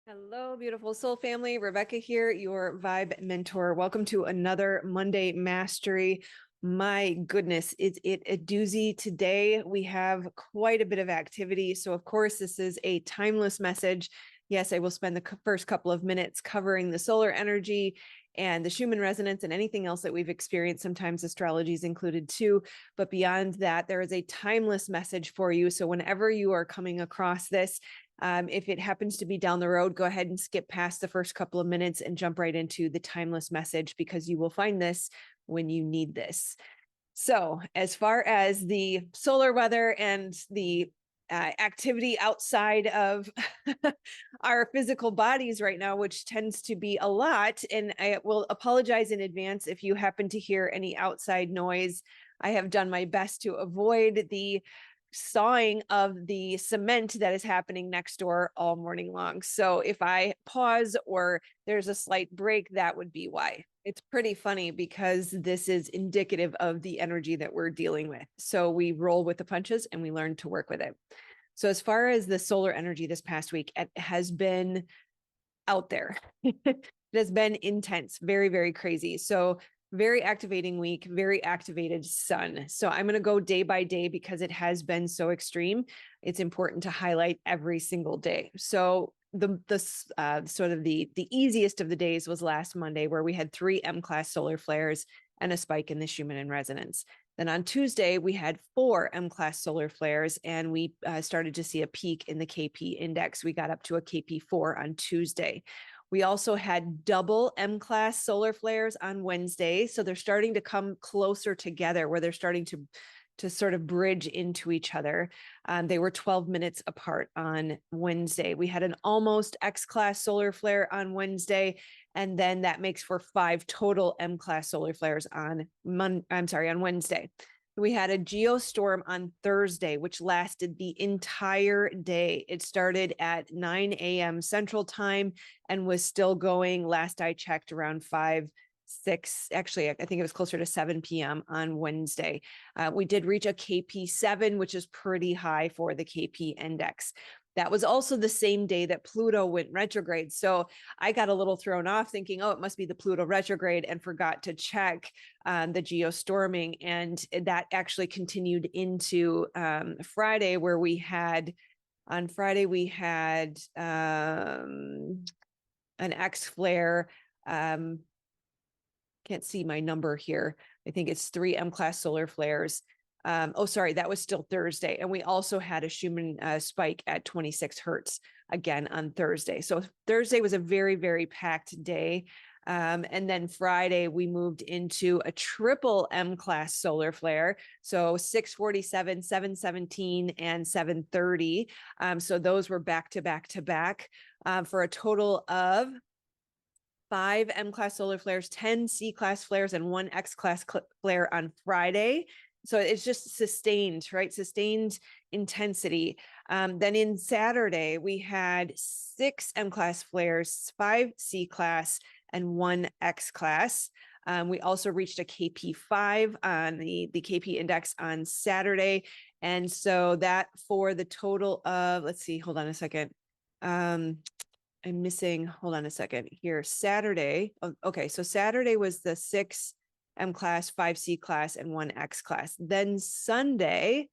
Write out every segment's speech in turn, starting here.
Hello, beautiful soul family. Rebecca here, your vibe mentor. Welcome to another Monday Mastery. My goodness, is it a doozy today? We have quite a bit of activity. So, of course, this is a timeless message. Yes, I will spend the first couple of minutes covering the solar energy and the Schumann resonance and anything else that we've experienced. Sometimes astrology is included too. But beyond that, there is a timeless message for you. So, whenever you are coming across this, if it happens to be down the road, go ahead and skip past the first couple of minutes and jump right into the timeless message, because you will find this when you need this. So, as far as the solar weather and the activity outside of our physical bodies right now, which tends to be a lot, and I will apologize in advance if you happen to hear any outside noise. I have done my best to avoid the sawing of the cement that is happening next door all morning long. So if I pause or there's a slight break, that would be why. It's pretty funny because this is indicative of the energy that we're dealing with. So we roll with the punches and we learn to work with it. So as far as the solar energy this past week, it has been out there. It has been intense, very, very crazy. So very activating week, very activated sun. So I'm going to go day by day because it has been so extreme. It's important to highlight every single day. So the sort of the easiest of the days was last Monday, where we had 3 M-class solar flares and a spike in the Schumann and resonance. Then on Tuesday, we had 4 M-class solar flares, and we started to see a peak in the KP index. We got up to a KP4 on Tuesday. We also had double M-class solar flares on Wednesday. So they're starting to come closer together, where they're starting to sort of bridge into each other. They were 12 minutes apart on Wednesday. We had an almost X-class solar flare on Wednesday, and then that makes for 5 total M-class solar flares on Wednesday. We had a geostorm on Thursday, which lasted the entire day. It started at 9 a.m. Central Time and was still going, last I checked, around 6, actually, I think it was closer to 7 p.m. on Wednesday. We did reach a KP7, which is pretty high for the KP index. That was also the same day that Pluto went retrograde. So I got a little thrown off thinking, oh, it must be the Pluto retrograde, and forgot to check the geostorming. And that actually continued into Friday, where on Friday, we had an X flare. Can't see my number here. I think it's 3 M-class solar flares. That was still Thursday. And we also had a Schumann spike at 26 hertz again on Thursday. So Thursday was a very, very packed day. And then Friday, we moved into a triple M-class solar flare. So 647, 717, and 730. So those were back to back to back for a total of 5 M-class solar flares, 10 C-class flares, and 1 X-class flare on Friday. So it's just sustained, right? Sustained intensity. Then in Saturday, we had 6 M-class flares, 5 C-class, and 1 X-class. We also reached a KP5 on the KP index on Saturday. And so that for the total of, let's see, hold on a second. I'm missing, hold on a second here. Saturday. Okay. So Saturday was the 6 M-class, 5 C-class, and 1 X-class. Then Sunday,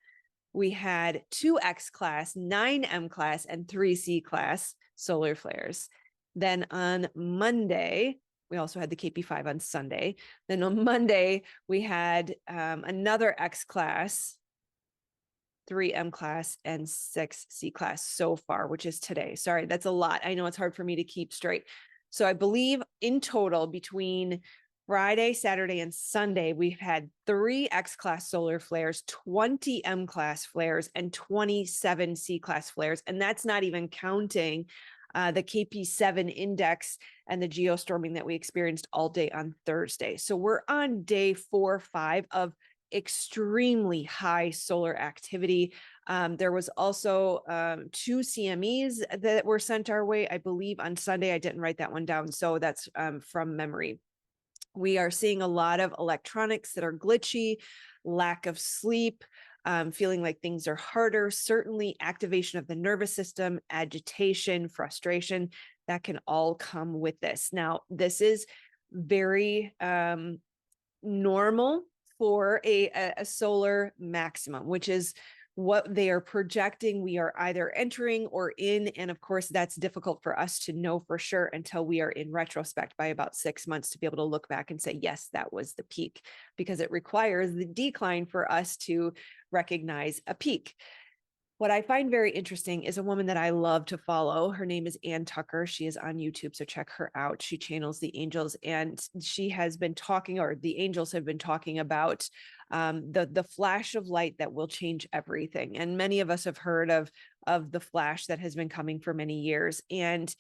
we had 2 X-class, 9 M-class, and 3 C-class solar flares. Then on Monday, we also had the KP5 on Sunday. Then on Monday, we had another X-class, 3 M-class, and 6 C-class so far, which is today. Sorry, that's a lot. I know it's hard for me to keep straight. So I believe in total, between Friday, Saturday, and Sunday, we've had 3 X-class solar flares, 20 M-class flares, and 27 C-class flares. And that's not even counting the KP7 index and the geostorming that we experienced all day on Thursday. So we're on day 4 or 5 of extremely high solar activity. There was also 2 CMEs that were sent our way, I believe, on Sunday. I didn't write that one down, so that's from memory. We are seeing a lot of electronics that are glitchy, lack of sleep, feeling like things are harder, certainly activation of the nervous system, agitation, frustration. that can all come with this. Now, this is very normal for a solar maximum, which is what they are projecting we are either entering or in. And of course, that's difficult for us to know for sure until we are in retrospect by about 6 months to be able to look back and say, yes, that was the peak, because it requires the decline for us to recognize a peak. What I find very interesting is a woman that I love to follow. Her name is Ann Tucker. She is on YouTube, so check her out. She channels the angels, and she has been talking, or the angels have been talking about the flash of light that will change everything. And many of us have heard of the flash that has been coming for many years. And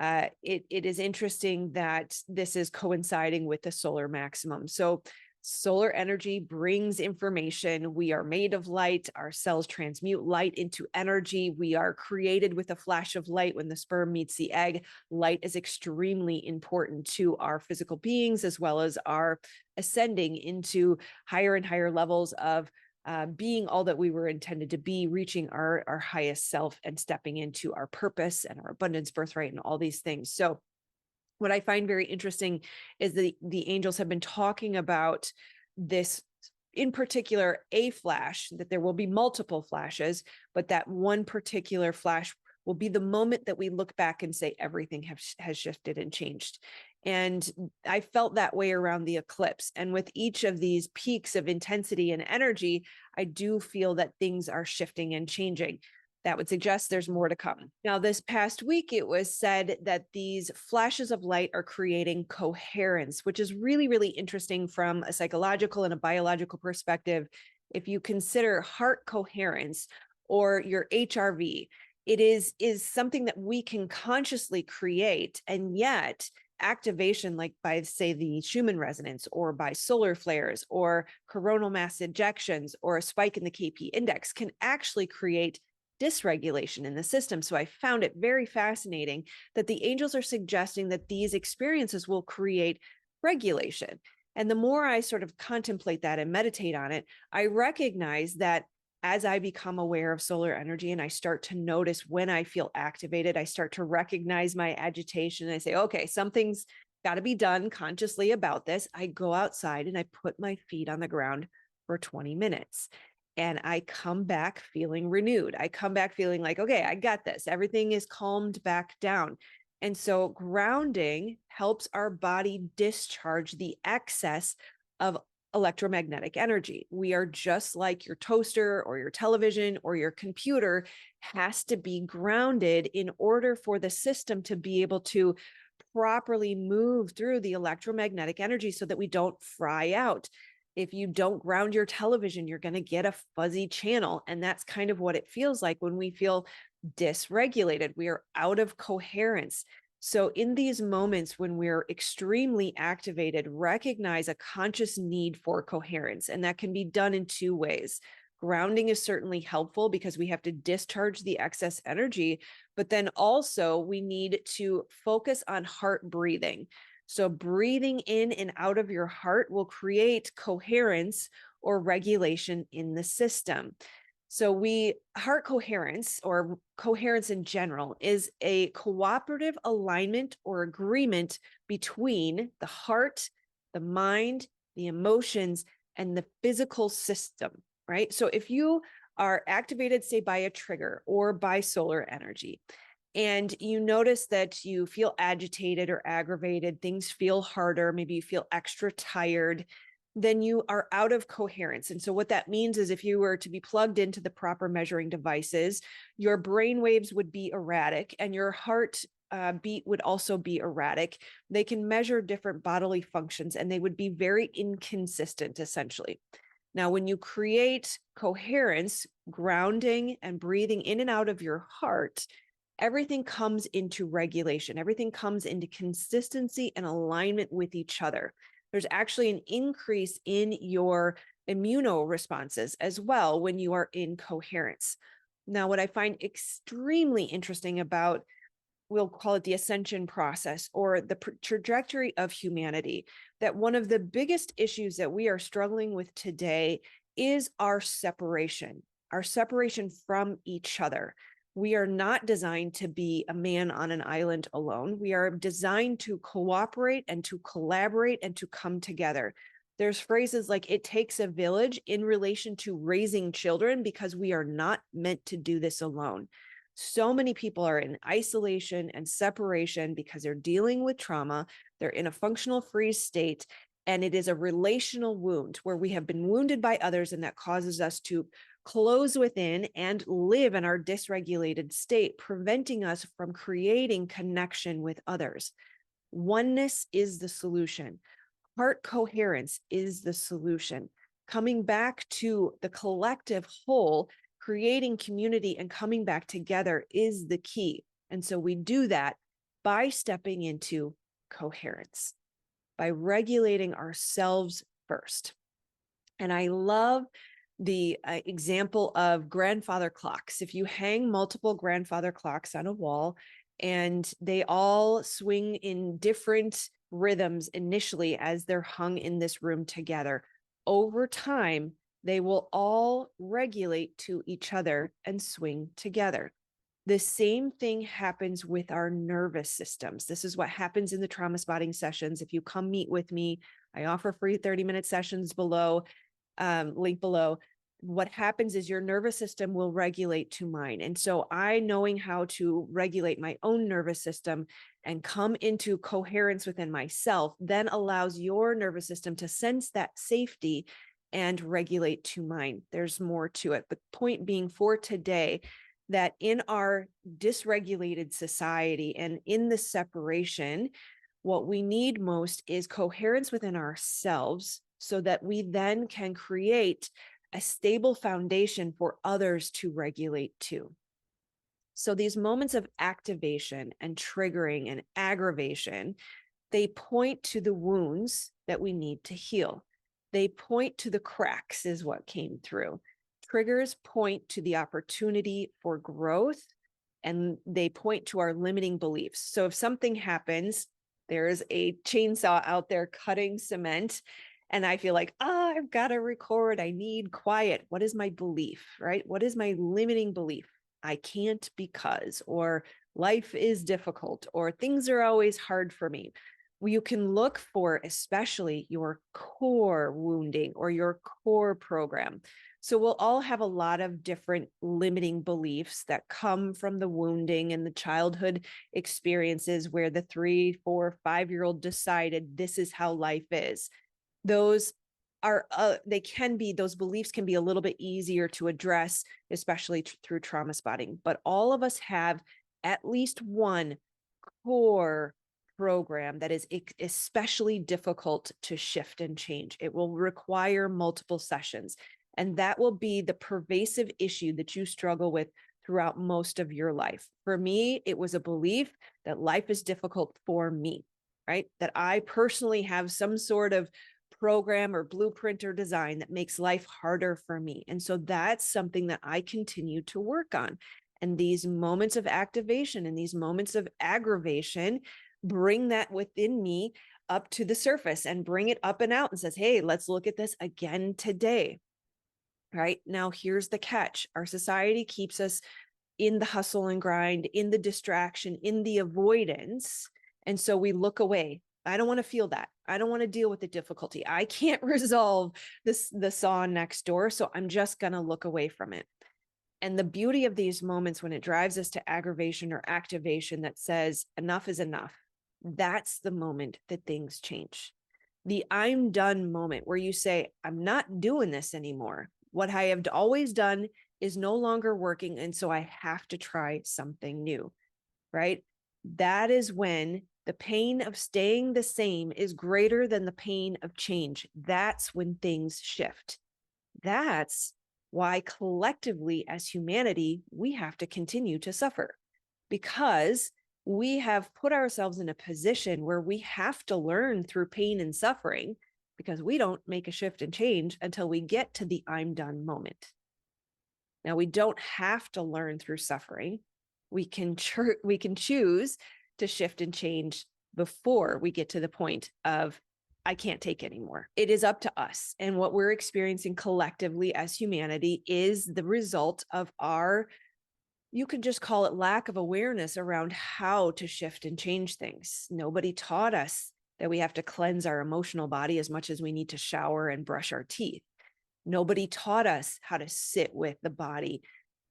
it is interesting that this is coinciding with the solar maximum. So solar energy brings information. We are made of light. Our cells transmute light into energy. We are created with a flash of light when the sperm meets the egg. Light is extremely important to our physical beings, as well as our ascending into higher and higher levels of being all that we were intended to be, reaching our highest self and stepping into our purpose and our abundance birthright and all these things. So what I find very interesting is that the angels have been talking about this, in particular, a flash, that there will be multiple flashes, but that one particular flash will be the moment that we look back and say everything has shifted and changed. And I felt that way around the eclipse. And with each of these peaks of intensity and energy, I do feel that things are shifting and changing. That would suggest there's more to come. Now, this past week, it was said that these flashes of light are creating coherence, which is really, really interesting from a psychological and a biological perspective. If you consider heart coherence or your HRV, it is something that we can consciously create, and yet activation, like by, say, the Schumann resonance, or by solar flares, or coronal mass ejections, or a spike in the KP index, can actually create dysregulation in the system. So I found it very fascinating that the angels are suggesting that these experiences will create regulation. And the more I sort of contemplate that and meditate on it, I recognize that as I become aware of solar energy and I start to notice when I feel activated, I start to recognize my agitation. I say, okay, something's got to be done consciously about this. I go outside and I put my feet on the ground for 20 minutes. And I come back feeling renewed. I come back feeling like, okay, I got this. Everything is calmed back down. And so grounding helps our body discharge the excess of electromagnetic energy. We are just like your toaster or your television or your computer has to be grounded in order for the system to be able to properly move through the electromagnetic energy so that we don't fry out. If you don't ground your television, you're going to get a fuzzy channel. And that's kind of what it feels like when we feel dysregulated. We are out of coherence. So in these moments when we're extremely activated, recognize a conscious need for coherence. And that can be done in two ways. Grounding is certainly helpful because we have to discharge the excess energy, but then also we need to focus on heart breathing. So breathing in and out of your heart will create coherence or regulation in the system. So heart coherence, or coherence in general, is a cooperative alignment or agreement between the heart, the mind, the emotions, and the physical system, right? So if you are activated, say, by a trigger or by solar energy, and you notice that you feel agitated or aggravated, things feel harder, maybe you feel extra tired, then you are out of coherence. And so what that means is if you were to be plugged into the proper measuring devices, your brain waves would be erratic and your heart beat would also be erratic. They can measure different bodily functions and they would be very inconsistent, essentially. Now, when you create coherence, grounding and breathing in and out of your heart, everything comes into regulation. Everything comes into consistency and alignment with each other. There's actually an increase in your immuno responses as well when you are in coherence. Now, what I find extremely interesting about, we'll call it the Ascension process or the trajectory of humanity, that one of the biggest issues that we are struggling with today is our separation from each other. We are not designed to be a man on an island alone. We are designed to cooperate and to collaborate and to come together. There's phrases like it takes a village in relation to raising children, because we are not meant to do this alone. So many people are in isolation and separation because they're dealing with trauma. They're in a functional freeze state, and it is a relational wound where we have been wounded by others, and that causes us to close within and live in our dysregulated state, preventing us from creating connection with others. Oneness is the solution. Heart coherence is the solution. Coming back to the collective whole, creating community and coming back together is the key. And so we do that by stepping into coherence, by regulating ourselves first. And I love the example of grandfather clocks. If you hang multiple grandfather clocks on a wall and they all swing in different rhythms initially as they're hung in this room together, over time, they will all regulate to each other and swing together. The same thing happens with our nervous systems. This is what happens in the trauma spotting sessions. If you come meet with me, I offer free 30-minute sessions below, link below. What happens is your nervous system will regulate to mine. And so I, knowing how to regulate my own nervous system and come into coherence within myself, then allows your nervous system to sense that safety and regulate to mine. There's more to it. But point being for today, that in our dysregulated society and in the separation, what we need most is coherence within ourselves, so that we then can create a stable foundation for others to regulate to. So these moments of activation and triggering and aggravation, they point to the wounds that we need to heal. They point to the cracks is what came through. Triggers point to the opportunity for growth, and they point to our limiting beliefs. So if something happens, there's a chainsaw out there cutting cement, and I feel like, I've got to record. I need quiet. What is my belief, right? What is my limiting belief? I can't because, or life is difficult, or things are always hard for me. You can look for especially your core wounding or your core program. So we'll all have a lot of different limiting beliefs that come from the wounding and the childhood experiences where the 3, 4, 5-year-old decided this is how life is. Those are, those beliefs can be a little bit easier to address, especially through trauma spotting. But all of us have at least one core program that is especially difficult to shift and change. It will require multiple sessions, and that will be the pervasive issue that you struggle with throughout most of your life. For me, it was a belief that life is difficult for me, right? That I personally have some sort of program or blueprint or design that makes life harder for me. And so that's something that I continue to work on. And these moments of activation and these moments of aggravation bring that within me up to the surface and bring it up and out and says, hey, let's look at this again today. Right now, here's the catch. Our society keeps us in the hustle and grind, in the distraction, in the avoidance. And so we look away. I don't want to feel that. I don't want to deal with the difficulty. I can't resolve the saw next door. So I'm just going to look away from it. And the beauty of these moments when it drives us to aggravation or activation that says enough is enough, that's the moment that things change. The I'm done moment where you say, I'm not doing this anymore. What I have always done is no longer working. And so I have to try something new, right? That is when the pain of staying the same is greater than the pain of change. That's when things shift. That's why collectively as humanity, we have to continue to suffer, because we have put ourselves in a position where we have to learn through pain and suffering, because we don't make a shift and change until we get to the I'm done moment. Now, we don't have to learn through suffering. We can choose to shift and change before we get to the point of I can't take anymore. It is up to us. And what we're experiencing collectively as humanity is the result of our You could just call it lack of awareness around how to shift and change things. Nobody taught us that we have to cleanse our emotional body as much as we need to shower and brush our teeth. Nobody taught us how to sit with the body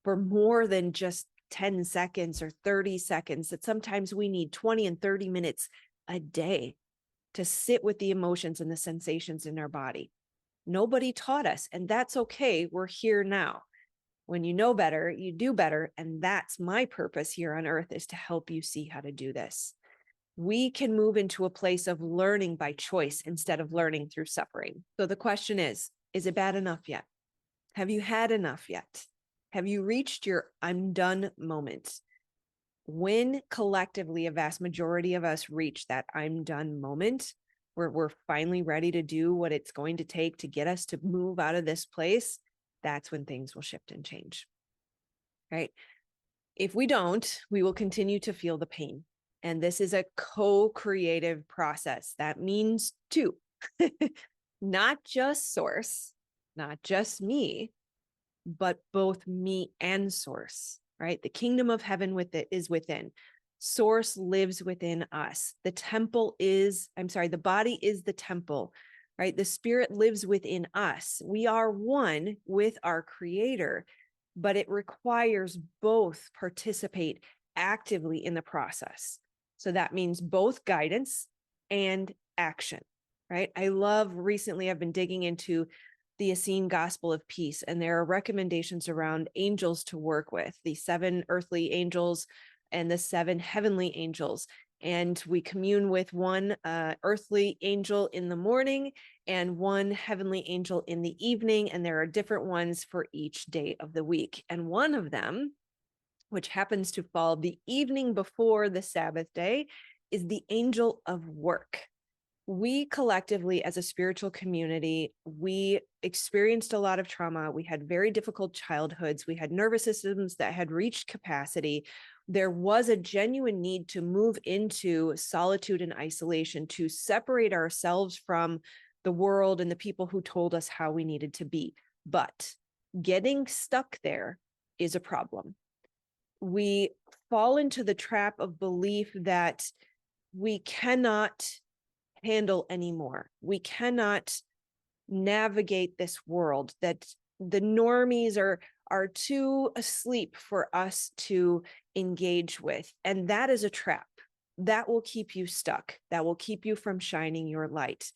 for more than just 10 seconds or 30 seconds, that sometimes we need 20 and 30 minutes a day to sit with the emotions and the sensations in our body. Nobody taught us, and that's okay. We're here now. When you know better, you do better. And that's my purpose here on earth, is to help you see how to do this. We can move into a place of learning by choice instead of learning through suffering. So the question is it bad enough yet? Have you had enough yet? Have you reached your I'm done moment? When collectively a vast majority of us reach that I'm done moment, where we're finally ready to do what it's going to take to get us to move out of this place, that's when things will shift and change, right? If we don't, we will continue to feel the pain. And this is a co-creative process. That means two, not just source, not just me, but both me and source, right? The kingdom of heaven with it is within. Source lives within us. The body is the temple, right? The spirit lives within us. We are one with our creator, but it requires both participate actively in the process. So that means both guidance and action, right? Recently I've been digging into the Essene Gospel of Peace, and there are recommendations around angels to work with, the 7 earthly angels and the 7 heavenly angels. And we commune with one earthly angel in the morning and one heavenly angel in the evening. And there are different ones for each day of the week. And one of them, which happens to fall the evening before the Sabbath day, is the angel of work. We collectively, as a spiritual community, we experienced a lot of trauma. We had very difficult childhoods. We had nervous systems that had reached capacity. There was a genuine need to move into solitude and isolation, to separate ourselves from the world and the people who told us how we needed to be. But getting stuck there is a problem. We fall into the trap of belief that we cannot handle anymore. We cannot navigate this world, that the normies are too asleep for us to engage with. And that is a trap. That will keep you stuck. That will keep you from shining your light.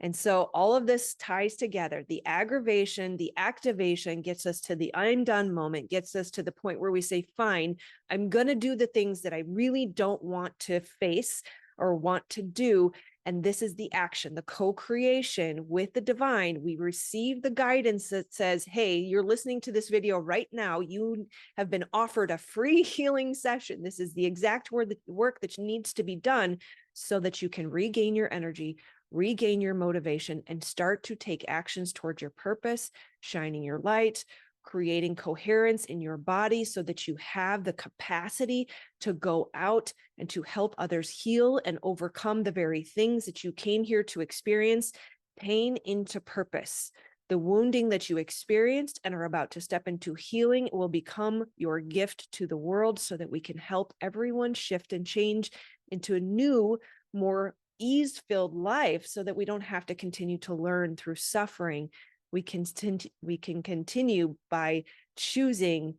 And so all of this ties together. The aggravation, the activation gets us to the I'm done moment, gets us to the point where we say, fine, I'm going to do the things that I really don't want to face or want to do. And this is the action, the co-creation with the divine. We receive the guidance that says, hey, you're listening to this video right now. You have been offered a free healing session. This is the exact work that needs to be done so that you can regain your energy, regain your motivation, and start to take actions towards your purpose, shining your light, creating coherence in your body so that you have the capacity to go out and to help others heal and overcome the very things that you came here to experience. Pain into purpose. The wounding that you experienced and are about to step into healing will become your gift to the world so that we can help everyone shift and change into a new, more ease-filled life so that we don't have to continue to learn through suffering. We can continue by choosing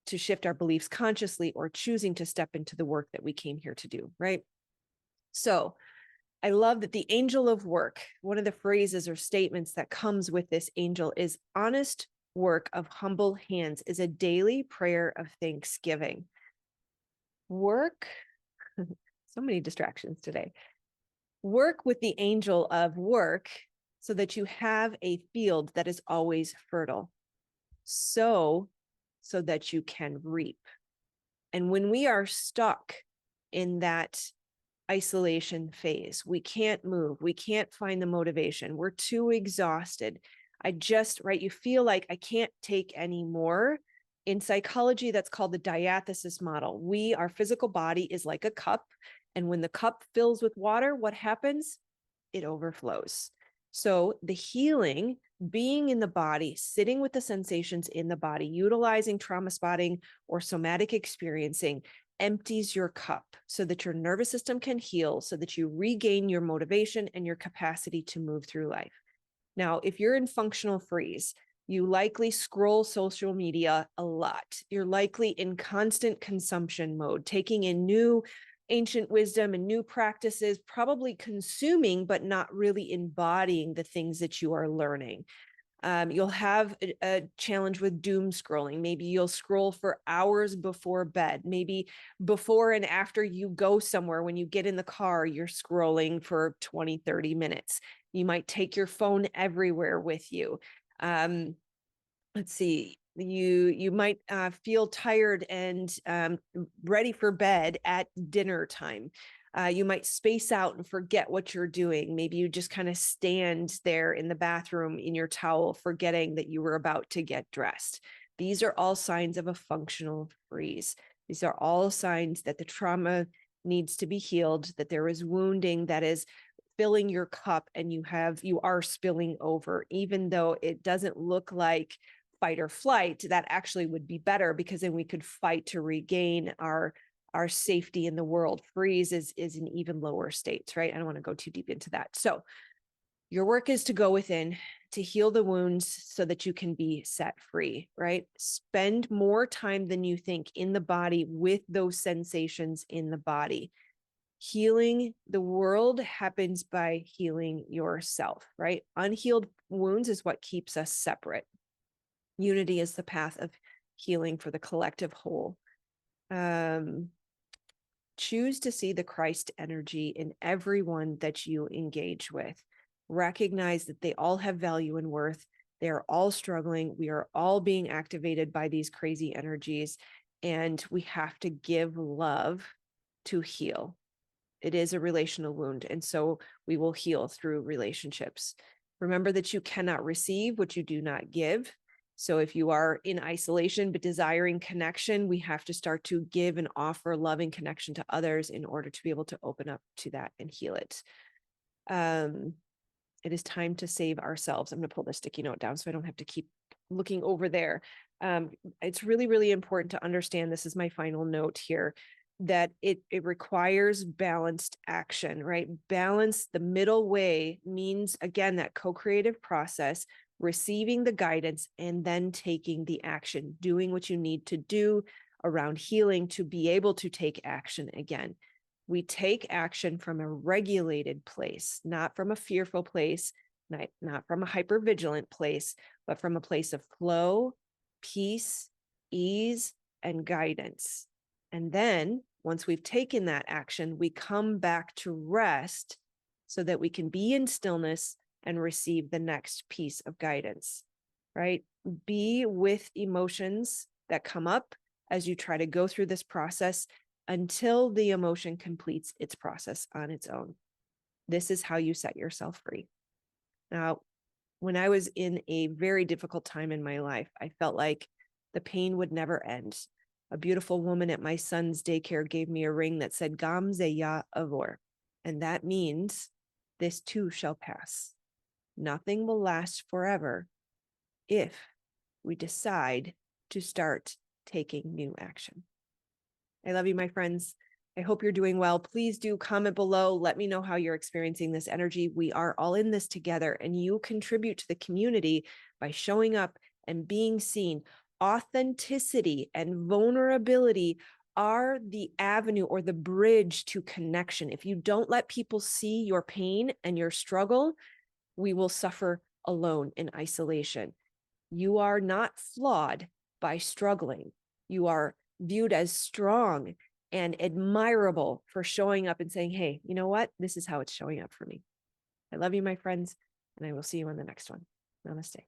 to shift our beliefs consciously or choosing to step into the work that we came here to do, right? So I love that the angel of work, one of the phrases or statements that comes with this angel is honest work of humble hands is a daily prayer of thanksgiving. Work, so many distractions today. Work with the angel of work so that you have a field that is always fertile, so that you can reap. And when we are stuck in that isolation phase, we can't move, we can't find the motivation, we're too exhausted. You feel like I can't take any more. In psychology, that's called the diathesis model. Our physical body is like a cup. And when the cup fills with water, what happens? It overflows. So the healing being in the body, sitting with the sensations in the body, utilizing trauma spotting or somatic experiencing empties your cup so that your nervous system can heal, so that you regain your motivation and your capacity to move through life. Now, if you're in functional freeze, you likely scroll social media a lot. You're likely in constant consumption mode, taking in new ancient wisdom and new practices, probably consuming, but not really embodying the things that you are learning. You'll have a challenge with doom scrolling. Maybe you'll scroll for hours before bed. Maybe before and after you go somewhere, when you get in the car, you're scrolling for 20, 30 minutes. You might take your phone everywhere with you. Let's see, you might feel tired and ready for bed at dinner time. You might space out and forget what you're doing. Maybe you just kind of stand there in the bathroom in your towel, forgetting that you were about to get dressed. These are all signs of a functional freeze. These are all signs that the trauma needs to be healed, that there is wounding that is filling your cup and you are spilling over, even though it doesn't look like fight or flight. That actually would be better, because then we could fight to regain our safety in the world. Freeze is in even lower states, right? I don't want to go too deep into that. So your work is to go within, to heal the wounds so that you can be set free, right? Spend more time than you think in the body with those sensations in the body. Healing the world happens by healing yourself, right? Unhealed wounds is what keeps us separate. Unity is the path of healing for the collective whole. Choose to see the Christ energy in everyone that you engage with. Recognize that they all have value and worth. They are all struggling. We are all being activated by these crazy energies, and we have to give love to heal. It is a relational wound, and so we will heal through relationships. Remember that you cannot receive what you do not give. So if you are in isolation but desiring connection, we have to start to give and offer loving connection to others in order to be able to open up to that and heal it. It is time to save ourselves. I'm going to pull the sticky note down so I don't have to keep looking over there. It's really, really important to understand, this is my final note here, that it requires balanced action, right? Balance, the middle way, means, again, that co-creative process, receiving the guidance and then taking the action, doing what you need to do around healing to be able to take action again. We take action from a regulated place, not from a fearful place, not from a hypervigilant place, but from a place of flow, peace, ease, and guidance. And then once we've taken that action, we come back to rest so that we can be in stillness and receive the next piece of guidance, right? Be with emotions that come up as you try to go through this process until the emotion completes its process on its own. This is how you set yourself free. Now, when I was in a very difficult time in my life, I felt like the pain would never end. A beautiful woman at my son's daycare gave me a ring that said Gam Zeya Avor, and that means this too shall pass. Nothing will last forever if we decide to start taking new action. I love you, my friends. I hope you're doing well. Please do comment below. Let me know how you're experiencing this energy. We are all in this together, and you contribute to the community by showing up and being seen. Authenticity and vulnerability are the avenue or the bridge to connection. If you don't let people see your pain and your struggle, we will suffer alone in isolation. You are not flawed by struggling. You are viewed as strong and admirable for showing up and saying, hey, you know what? This is how it's showing up for me. I love you, my friends, and I will see you on the next one. Namaste.